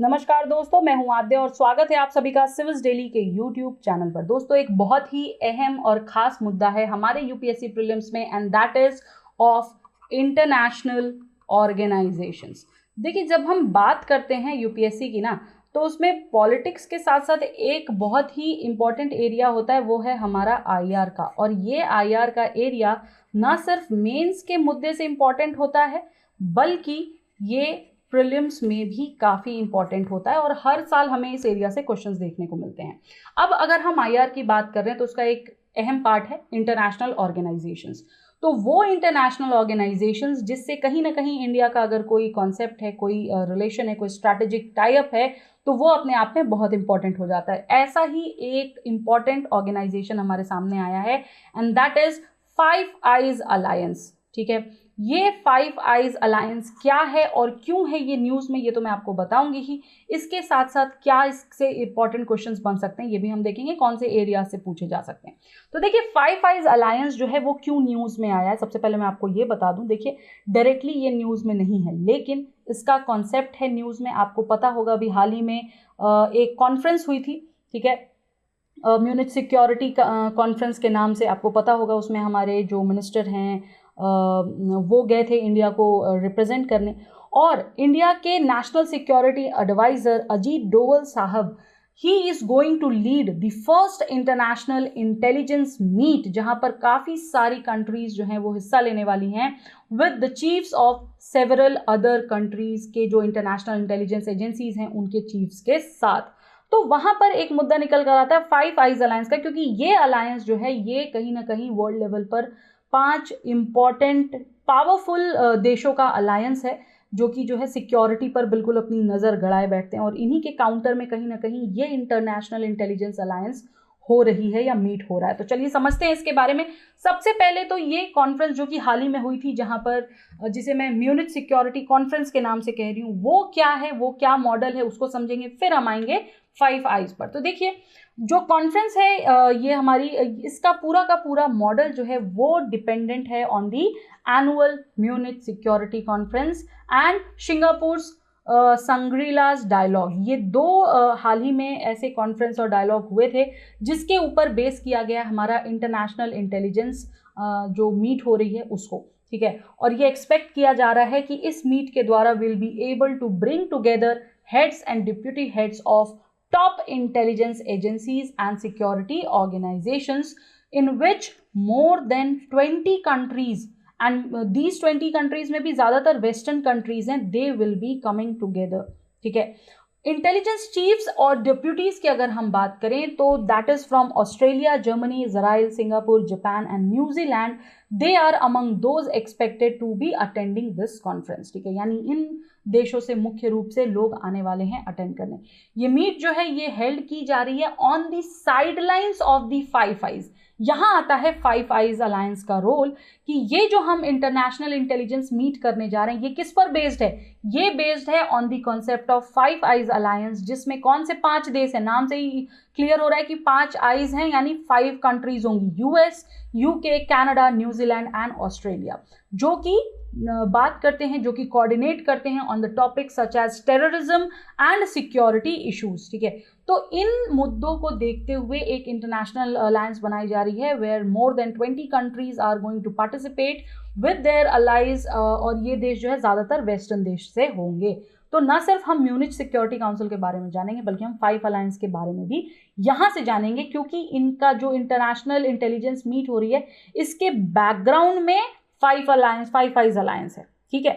नमस्कार दोस्तों, मैं हूं आद्य और स्वागत है आप सभी का सिविल्स डेली के यूट्यूब चैनल पर। दोस्तों, एक बहुत ही अहम और खास मुद्दा है हमारे यूपीएससी प्रीलिम्स में, and that is of international organisations. देखिए, जब हम बात करते हैं यूपीएससी की ना, तो उसमें पॉलिटिक्स के साथ साथ एक बहुत ही इंपॉर्टेंट एरिया होता है, वो है हमारा आईआर का। और ये आईआर का एरिया ना सिर्फ मेंस के मुद्दे से इंपॉर्टेंट होता है, बल्कि ये प्रीलिम्स में भी काफ़ी इंपॉर्टेंट होता है और हर साल हमें इस एरिया से क्वेश्चंस देखने को मिलते हैं। अब अगर हम आईआर की बात कर रहे हैं तो उसका एक अहम पार्ट है इंटरनेशनल ऑर्गेनाइजेशंस। तो वो इंटरनेशनल ऑर्गेनाइजेशंस जिससे कहीं ना कहीं इंडिया का अगर कोई कॉन्सेप्ट है, कोई रिलेशन है, कोई स्ट्रैटेजिक टाइप है, तो वो अपने आप में बहुत इंपॉर्टेंट हो जाता है। ऐसा ही एक इंपॉर्टेंट ऑर्गेनाइजेशन हमारे सामने आया है, and that is five Eyes alliance. ठीक है, ये फाइव आइज अलायंस क्या है और क्यों है ये न्यूज़ में, ये तो मैं आपको बताऊंगी ही। इसके साथ साथ क्या इससे इंपॉर्टेंट क्वेश्चंस बन सकते हैं ये भी हम देखेंगे, कौन से एरिया से पूछे जा सकते हैं। तो देखिए, फाइव आइज अलायंस जो है वो क्यों न्यूज़ में आया है, सबसे पहले मैं आपको ये बता दूं। देखिए, डायरेक्टली ये न्यूज़ में नहीं है, लेकिन इसका कॉन्सेप्ट है न्यूज़ में। आपको पता होगा अभी हाल ही में एक कॉन्फ्रेंस हुई थी, ठीक है, म्यूनिच सिक्योरिटी कॉन्फ्रेंस के नाम से, आपको पता होगा। उसमें हमारे जो मिनिस्टर हैं वो गए थे इंडिया को रिप्रेजेंट करने, और इंडिया के national security adviser Ajit Doval साहब, he is going to lead the first international intelligence meet, जहां पर काफ़ी सारी कंट्रीज जो हैं वो हिस्सा लेने वाली हैं, with the chiefs of several other countries के जो इंटरनेशनल इंटेलिजेंस एजेंसीज हैं उनके चीफ्स के साथ। तो वहां पर एक मुद्दा निकल कर आता है फाइव आइज अलायंस का, क्योंकि ये अलायंस जो है ये कहीं ना कहीं वर्ल्ड लेवल पर 5 इंपॉर्टेंट पावरफुल देशों का अलायंस है, जो है सिक्योरिटी पर बिल्कुल अपनी नज़र गड़ाए बैठते हैं, और इन्हीं के काउंटर में कहीं ना कहीं ये इंटरनेशनल इंटेलिजेंस अलायंस हो रही है या मीट हो रहा है। तो चलिए समझते हैं इसके बारे में। सबसे पहले तो ये कॉन्फ्रेंस जो कि हाल ही में हुई थी, जहां पर जिसे मैं म्यूनिच सिक्योरिटी कॉन्फ्रेंस के नाम से कह रही हूँ, वो क्या है, वो क्या मॉडल है, उसको समझेंगे, फिर हम आएंगे फाइव आइज पर। तो देखिए, जो कॉन्फ्रेंस है ये हमारी, इसका पूरा का पूरा मॉडल जो है वो डिपेंडेंट है on the annual Munich security conference and Singapore's Shangri La's dialogue. ये दो हाल ही में ऐसे कॉन्फ्रेंस और डायलॉग हुए थे जिसके ऊपर बेस किया गया हमारा इंटरनेशनल इंटेलिजेंस जो मीट हो रही है उसको। ठीक है, और ये एक्सपेक्ट किया जा रहा है कि इस मीट के द्वारा will be able to bring together heads and deputy heads of top intelligence agencies and security organizations, in which more than 20 countries, and these 20 countries में भी ज़्यादातर वेस्टर्न कंट्रीज हैं, they will be coming together। ठीक है, intelligence chiefs और डिप्यूटीज की अगर हम बात करें तो that is from Australia, Germany, Israel, Singapore, Japan and New Zealand. They are among those expected to be attending this conference. ठीक है, यानी इन देशों से मुख्य रूप से लोग आने वाले हैं अटेंड करने। ये मीट जो है ये हेल्ड की जा रही है on the sidelines of the five eyes. यहां आता है फाइव आइज अलायंस का रोल, कि ये जो हम इंटरनेशनल इंटेलिजेंस मीट करने जा रहे हैं ये किस पर बेस्ड है, ये बेस्ड है on the concept of five Eyes alliance, जिसमें कौन से 5 देश हैं, नाम से ही क्लियर हो रहा है कि 5 आइज हैं, यानी 5 कंट्रीज होंगी, US, UK, Canada, New Zealand and Australia, जो कि बात करते हैं, जो कि कोऑर्डिनेट करते हैं on the topic such as terrorism and security issues. ठीक है, तो इन मुद्दों को देखते हुए एक इंटरनेशनल अलायंस बनाई जा रही है, where more than 20 countries are going to participate with their allies, और ये देश जो है ज़्यादातर वेस्टर्न देश से होंगे। तो ना सिर्फ हम म्यूनिच सिक्योरिटी काउंसिल के बारे में जानेंगे, बल्कि हम फाइव अलायंस के बारे में भी यहाँ से जानेंगे, क्योंकि इनका जो इंटरनेशनल इंटेलिजेंस मीट हो रही है इसके बैकग्राउंड में फाइव आइज अलायंस है। ठीक है,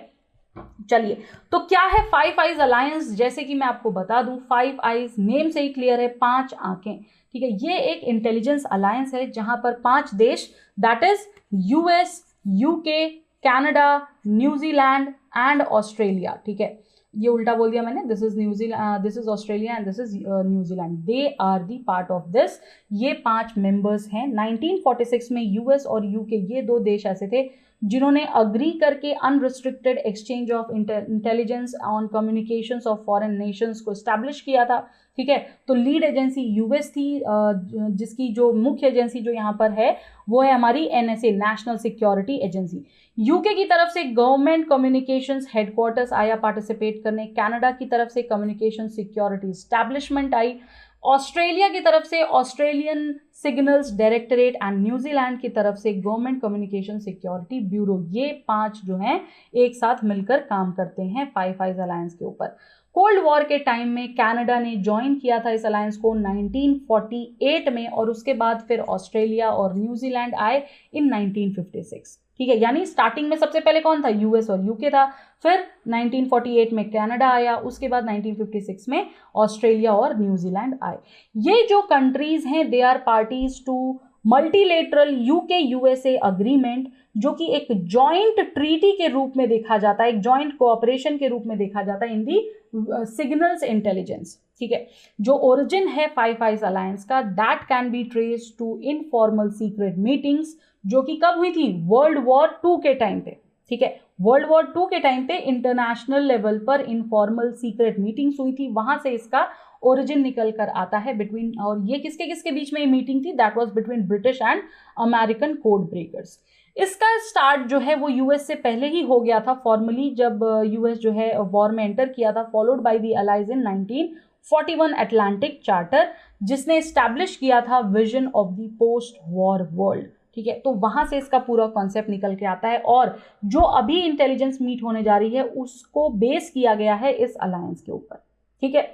चलिए, तो क्या है फाइव आइज अलायंस। जैसे कि मैं आपको बता दूं, फाइव आइज नेम से ही क्लियर है, 5 आंखें। ठीक है, ये एक इंटेलिजेंस अलायंस है जहां पर 5 देश, that is US, UK, Canada, New Zealand and Australia. ठीक है, ये उल्टा बोल दिया मैंने, this is New Zealand, this is Australia and this is New Zealand, they are the part of this. ये 5 मेंबर्स हैं। 1946 में यूएस और यूके, ये 2 देश ऐसे थे जिन्होंने अग्री करके unrestricted exchange of intelligence on communications of foreign Nations को एस्टैब्लिश किया था, ठीक है। तो लीड एजेंसी यूएस थी, जिसकी जो मुख्य एजेंसी जो यहाँ पर है वो है हमारी NSA, national security agency. UK की तरफ से गवर्नमेंट कम्युनिकेशंस हेडक्वार्टर्स आया पार्टिसिपेट करने, कनाडा की तरफ से कम्युनिकेशन सिक्योरिटी एस्टैब्लिशमेंट आई, ऑस्ट्रेलिया की तरफ से Australian signals directorate and New Zealand की तरफ से गवर्नमेंट कम्युनिकेशन सिक्योरिटी ब्यूरो। ये 5 जो हैं एक साथ मिलकर काम करते हैं फाइव आइज अलायंस के ऊपर। कोल्ड वॉर के टाइम में कनाडा ने ज्वाइन किया था इस अलायंस को 1948 में, और उसके बाद फिर ऑस्ट्रेलिया और न्यूजीलैंड आए इन 1956, ठीक है। यानी स्टार्टिंग में सबसे पहले कौन था, यूएस और यूके था, फिर 1948 में कनाडा आया, उसके बाद 1956 में ऑस्ट्रेलिया और न्यूजीलैंड आए। ये जो कंट्रीज हैं they are parties to multilateral UK USA agreement, जो कि एक जॉइंट ट्रीटी के रूप में देखा जाता है, एक जॉइंट कोऑपरेशन के रूप में देखा जाता है इन दी सिग्नल्स इंटेलिजेंस, ठीक है। जो ओरिजिन है फाइव आइज अलायंस का, that can be traced to informal secret meetings, जो कि कब हुई थी, वर्ल्ड वॉर 2 के टाइम पे, ठीक है। वर्ल्ड वॉर 2 के टाइम पे इंटरनेशनल लेवल पर इनफॉर्मल सीक्रेट मीटिंग्स हुई थी, वहां से इसका ओरिजिन निकल कर आता है बिटवीन, और ये किसके किसके बीच में ये मीटिंग थी, that was between British and American code breakers. इसका स्टार्ट जो है वो यूएस से पहले ही हो गया था फॉर्मली, जब यूएस जो है वॉर में एंटर किया था, followed by the allies in 1941 Atlantic Charter, जिसने एस्टैब्लिश किया था vision of the post war world, ठीक है। तो वहां से इसका पूरा कॉन्सेप्ट निकल के आता है, और जो अभी इंटेलिजेंस मीट होने जा रही है उसको बेस किया गया है इस अलायंस के ऊपर, ठीक है।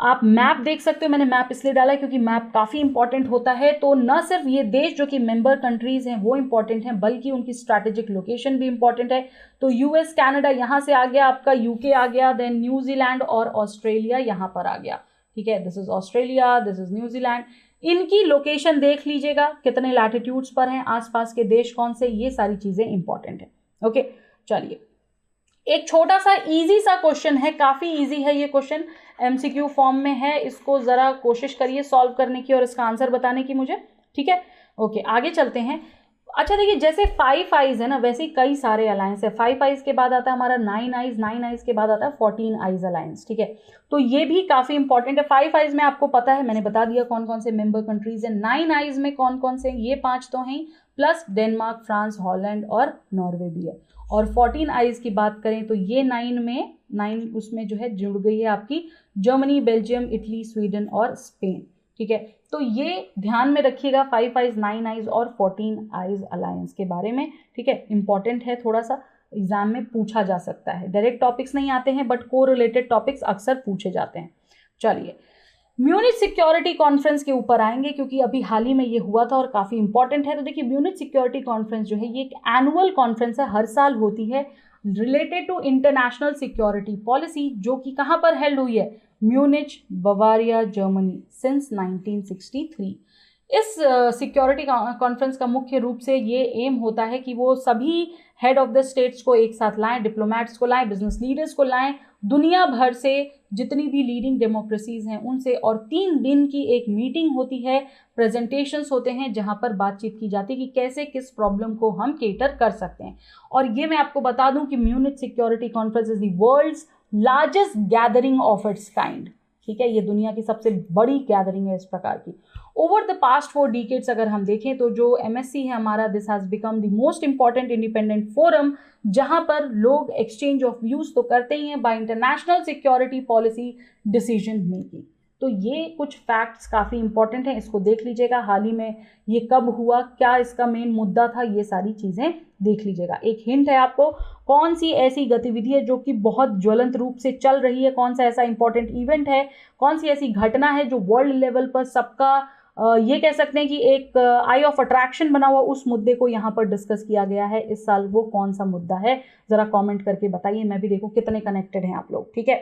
आप मैप देख सकते हो, मैंने मैप इसलिए डाला है क्योंकि मैप काफी इंपॉर्टेंट होता है। तो न सिर्फ ये देश जो कि मेंबर कंट्रीज हैं वो इंपॉर्टेंट हैं, बल्कि उनकी स्ट्रैटेजिक लोकेशन भी इंपॉर्टेंट है। तो यूएस कनाडा यहाँ से आ गया, आपका यूके आ गया, देन न्यूजीलैंड और ऑस्ट्रेलिया यहाँ पर आ गया, ठीक है। This is Australia, this is New Zealand. इनकी लोकेशन देख लीजिएगा, कितने लैटिट्यूड्स पर हैं, आसपास के देश कौन से, ये सारी चीजें इंपॉर्टेंट है। ओके, चलिए एक छोटा सा इजी सा क्वेश्चन है, काफी इजी है ये क्वेश्चन, एमसीक्यू फॉर्म में है, इसको जरा कोशिश करिए सॉल्व करने की और इसका आंसर बताने की मुझे, ठीक है। ओके, आगे चलते हैं। अच्छा देखिए, जैसे 5 आइज है ना, वैसे ही कई सारे अलायंस है। 5 आइज के बाद आता है हमारा 9 आइज, 9 आइज के बाद आता है 14 आइज अलायंस, ठीक है। तो ये भी काफी इंपॉर्टेंट है। 5 आइज में आपको पता है, मैंने बता दिया कौन कौन से मेंबर कंट्रीज है। 9 आइज में कौन कौन से, ये 5 तो हैं, प्लस डेनमार्क, फ्रांस, हॉलैंड और नॉर्वे भी है। और 14 आइज की बात करें तो ये 9 उसमें जो है जुड़ गई है आपकी जर्मनी, बेल्जियम, इटली, स्वीडन और स्पेन, ठीक है। तो ये ध्यान में रखिएगा 5 आइज, 9 आइज और 14 आइज अलायंस के बारे में, ठीक है। इंपॉर्टेंट है, थोड़ा सा एग्जाम में पूछा जा सकता है। डायरेक्ट टॉपिक्स नहीं आते हैं बट को रिलेटेड टॉपिक्स अक्सर पूछे जाते हैं। चलिए म्यूनिच सिक्योरिटी कॉन्फ्रेंस के ऊपर आएंगे, क्योंकि अभी हाल ही में ये हुआ था और काफ़ी इंपॉर्टेंट है। तो देखिए म्यूनिच सिक्योरिटी कॉन्फ्रेंस जो है ये एक एनुअल कॉन्फ्रेंस है, हर साल होती है, related to international security policy, जो कि कहाँ पर हेल्ड हुई है, म्यूनिच, बवारिया, जर्मनी, सिंस 1963। इस सिक्योरिटी कॉन्फ्रेंस का मुख्य रूप से ये एम होता है कि वो सभी हेड ऑफ द स्टेट्स को एक साथ लाएं, डिप्लोमैट्स को लाएं, बिजनेस लीडर्स को लाएं, दुनिया भर से जितनी भी लीडिंग डेमोक्रेसीज हैं उनसे, और 3 दिन की एक मीटिंग होती है, प्रेजेंटेशंस होते हैं जहां पर बातचीत की जाती है कि कैसे किस प्रॉब्लम को हम केटर कर सकते हैं। और ये मैं आपको बता दूं कि Munich security Conference is the world's largest gathering of its kind, ठीक है। ये दुनिया की सबसे बड़ी गैदरिंग है इस प्रकार की। ओवर द पास्ट 4 डिकेड्स अगर हम देखें तो जो एमएससी है हमारा, this has become the most important independent forum, जहां पर लोग एक्सचेंज ऑफ व्यूज तो करते ही हैं bye international security policy decision making. तो ये कुछ फैक्ट्स काफ़ी इंपॉर्टेंट हैं, इसको देख लीजिएगा। हाल ही में ये कब हुआ, क्या इसका मेन मुद्दा था, ये सारी चीज़ें देख लीजिएगा। एक हिंट है आपको, कौन सी ऐसी गतिविधि है जो कि बहुत ज्वलंत रूप से चल रही है, कौन सा ऐसा इंपॉर्टेंट इवेंट है, कौन सी ऐसी घटना है जो वर्ल्ड लेवल पर सबका ये कह सकते हैं कि एक आई ऑफ अट्रैक्शन बना हुआ, उस मुद्दे को यहाँ पर डिस्कस किया गया है इस साल। वो कौन सा मुद्दा है, जरा कमेंट करके बताइए, मैं भी देखूं कितने कनेक्टेड हैं आप लोग, ठीक है।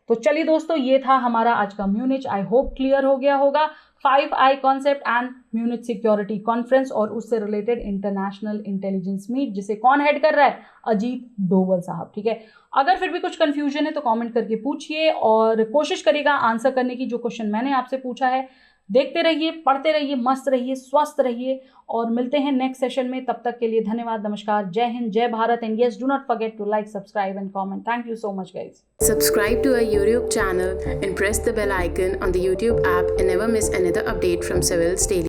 तो चलिए दोस्तों, ये था हमारा आज का म्यूनिच, आई होप क्लियर हो गया होगा। 5 eye concept and Munich security conference और उससे रिलेटेड इंटरनेशनल इंटेलिजेंस मीट, जिसे कौन हेड कर रहा है, अजीत डोवल साहब, ठीक है। अगर फिर भी कुछ कंफ्यूजन है तो कमेंट करके पूछिए और कोशिश करिएगा आंसर करने की। जो क्वेश्चन मैंने आपसे पूछा है देखते रहिए, पढ़ते रहिए, मस्त रहिए, स्वस्थ रहिए और मिलते हैं नेक्स्ट सेशन में। तब तक के लिए धन्यवाद, नमस्कार, जय हिंद, जय Bharat and yes, do not forget to like, subscribe and comment. Thank you so much guys. Subscribe to our YouTube channel and press the bell icon on the YouTube app and never miss another update from Civil's Daily.